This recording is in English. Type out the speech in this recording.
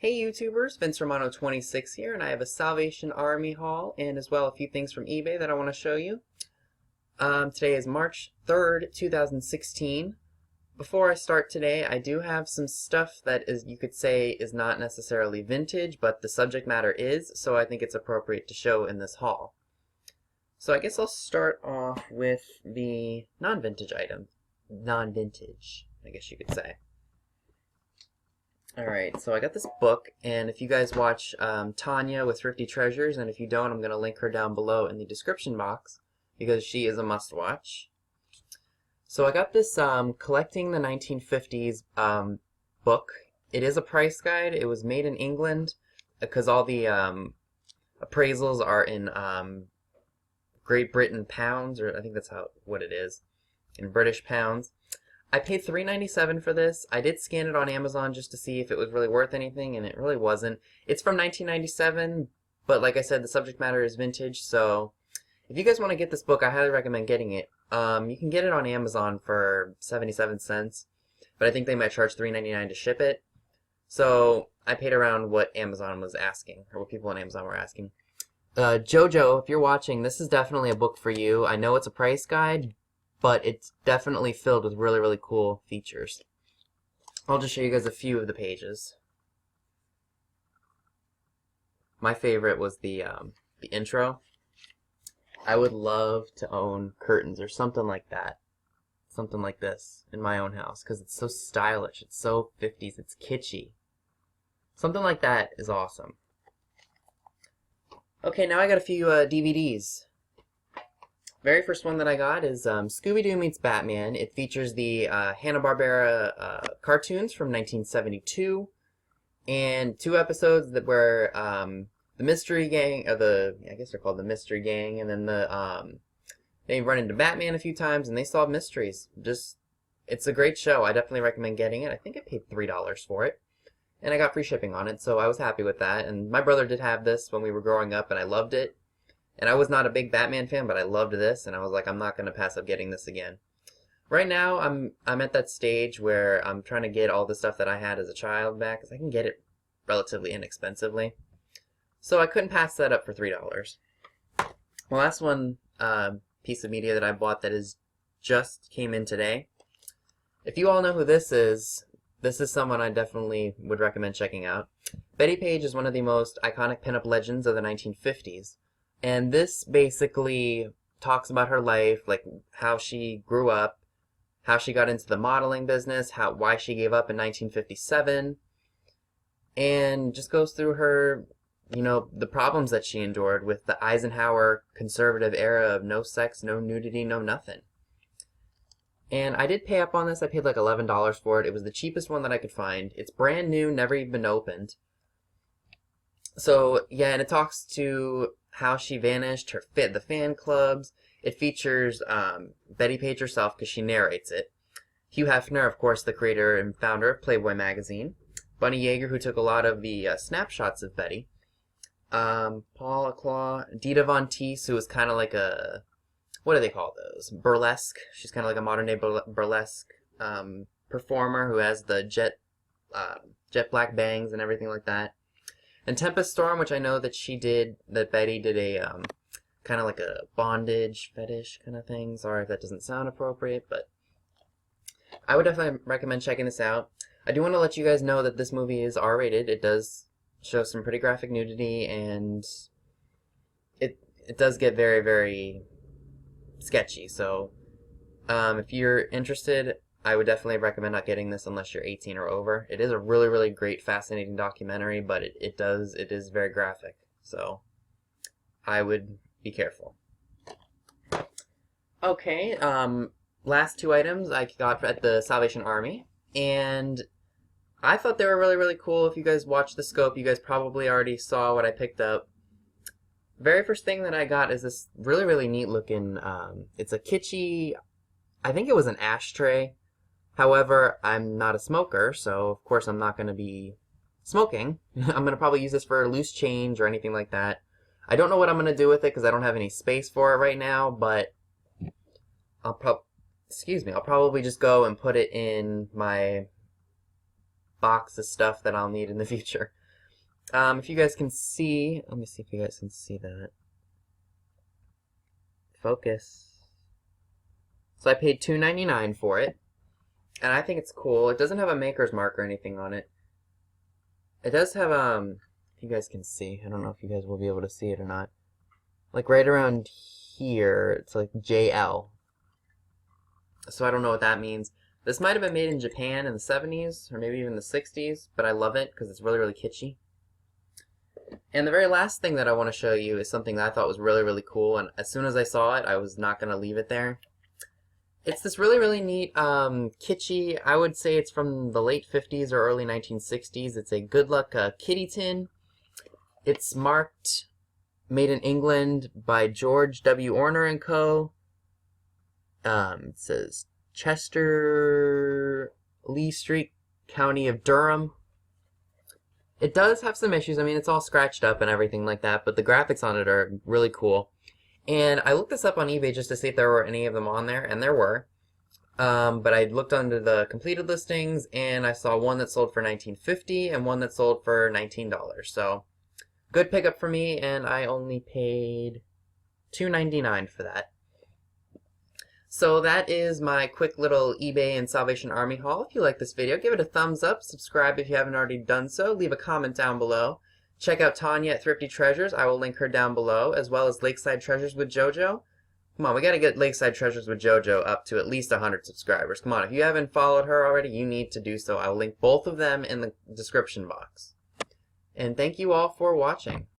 Hey YouTubers, Vince Romano 26 here, and I have a Salvation Army haul and as well a few things from eBay that I want to show you. Today is March 3rd, 2016. Before I start today, I do have some stuff that is, you could say, is not necessarily vintage, but the subject matter is, so I think it's appropriate to show in this haul. So I guess I'll start off with the non-vintage item. Non-vintage, I guess you could say. Alright, so I got this book, and if you guys watch Tanya with Thrifty Treasures, and if you don't, I'm going to link her down below in the description box, because she is a must-watch. So I got this Collecting the 1950s book. It is a price guide. It was made in England, because all the appraisals are in Great Britain pounds, or I think that's what it is, in British pounds. I paid $3.97 for this. I did scan it on Amazon just to see if it was really worth anything, and it really wasn't. It's from 1997, but like I said, the subject matter is vintage, so if you guys want to get this book, I highly recommend getting it. You can get it on Amazon for 77 cents, but I think they might charge $3.99 to ship it. So I paid around what Amazon was asking, or what people on Amazon were asking. Jojo, if you're watching, this is definitely a book for you. I know it's a price guide, but it's definitely filled with really, really cool features. I'll just show you guys a few of the pages. My favorite was the intro. I would love to own curtains or something like that. Something like this in my own house, because it's so stylish, it's so 50s, it's kitschy. Something like that is awesome. Okay, now I got a few DVDs. Very first one that I got is Scooby-Doo Meets Batman. It features the Hanna-Barbera cartoons from 1972, and 2 episodes that were the Mystery Gang, I guess they're called the Mystery Gang, and then they run into Batman a few times and they solve mysteries. It's a great show. I definitely recommend getting it. I think I paid $3 for it, and I got free shipping on it, so I was happy with that. And my brother did have this when we were growing up, and I loved it. And I was not a big Batman fan, but I loved this, and I was like, I'm not going to pass up getting this again. Right now, I'm at that stage where I'm trying to get all the stuff that I had as a child back, because I can get it relatively inexpensively. So I couldn't pass that up for $3. The last one piece of media that I bought that just came in today. If you all know who this is someone I definitely would recommend checking out. Betty Page is one of the most iconic pinup legends of the 1950s. And this basically talks about her life, like how she grew up, how she got into the modeling business, why she gave up in 1957, and just goes through her, the problems that she endured with the Eisenhower conservative era of no sex, no nudity, no nothing. And I did pay up on this. I paid like $11 for it. It was the cheapest one that I could find. It's brand new, never even been opened. So, yeah, and it talks to how she vanished, the fan clubs. It features Betty Page herself, because she narrates it. Hugh Hefner, of course, the creator and founder of Playboy magazine. Bunny Yeager, who took a lot of the snapshots of Betty. Paul Aclaw, Dita Von Teese, who was kind of like a, what do they call those? Burlesque. She's kind of like a modern day burlesque performer who has the jet black bangs and everything like that. And Tempest Storm, which I know that Betty did a kind of like a bondage fetish kind of thing. Sorry if that doesn't sound appropriate, but I would definitely recommend checking this out. I do want to let you guys know that this movie is R-rated. It does show some pretty graphic nudity, and it does get very, very sketchy. So if you're interested, I would definitely recommend not getting this unless you're 18 or over. It is a really, really great, fascinating documentary, but it is very graphic. So I would be careful. Okay, last 2 items I got at the Salvation Army, and I thought they were really, really cool. If you guys watched the scope, you guys probably already saw what I picked up. The very first thing that I got is this really, really neat looking, it's a kitschy, I think it was an ashtray. However, I'm not a smoker, so of course I'm not going to be smoking. I'm going to probably use this for loose change or anything like that. I don't know what I'm going to do with it because I don't have any space for it right now, but I'll probably just go and put it in my box of stuff that I'll need in the future. If you guys can see, let me see if you guys can see that. Focus. So I paid $2.99 for it, and I think it's cool. It doesn't have a maker's mark or anything on it. It does have, if you guys can see, I don't know if you guys will be able to see it or not. Like right around here, it's like JL. So I don't know what that means. This might have been made in Japan in the 70s, or maybe even the 60s, but I love it because it's really, really kitschy. And the very last thing that I want to show you is something that I thought was really, really cool, and as soon as I saw it, I was not going to leave it there. It's this really, really neat, kitschy, I would say it's from the late 50s or early 1960s. It's a Good Luck kitty tin. It's marked Made in England by George W. Orner & Co. It says Chester Lee Street, County of Durham. It does have some issues. I mean, it's all scratched up and everything like that, but the graphics on it are really cool. And I looked this up on eBay just to see if there were any of them on there, and there were. But I looked under the completed listings, and I saw one that sold for $19.50 and one that sold for $19. So, good pickup for me, and I only paid $2.99 for that. So that is my quick little eBay and Salvation Army haul. If you like this video, give it a thumbs up, subscribe if you haven't already done so, leave a comment down below. Check out Tanya at Thrifty Treasures, I will link her down below, as well as Lakeside Treasures with JoJo. Come on, we gotta get Lakeside Treasures with JoJo up to at least 100 subscribers. Come on, if you haven't followed her already, you need to do so. I will link both of them in the description box. And thank you all for watching.